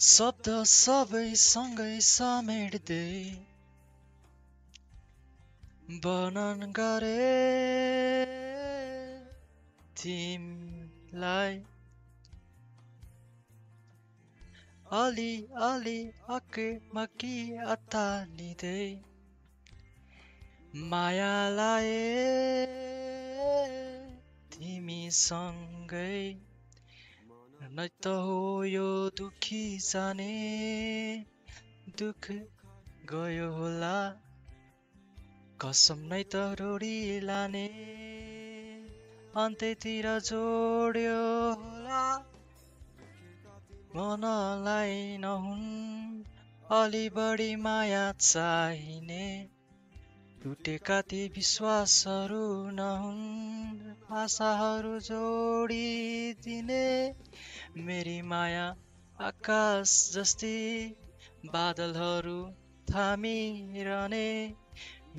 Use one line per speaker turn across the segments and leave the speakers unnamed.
शब्द सबै सँगै समेट्दै वर्णन गरे तिमीलाई अलि अलि अक्की अत्तालिँदै माया लाए तिमीसँगै नै त हो यो दुखी जाने दुख गयो होला कसम नै त रोडी लाने अन्त्यतिर जोड्यो होला मनलाई नहुन् अलि बढी माया चाहिने टुटेका ती विश्वासहरू नहुन् आशाहरू जोडिदिने मेरी माया आकाश जस्ती बादलहरू थामिरहने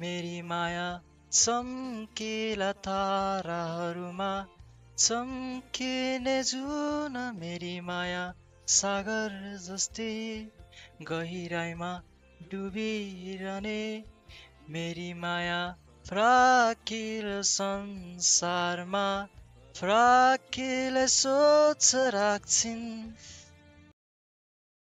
मेरी माया चम्किला ताराहरूमा चम्किने जुन मेरी माया सागर जस्ती गहिराइमा डुबिरहने मेरी माया फ्राकिल संसारमा फ्राकिल सोच राख्छिन्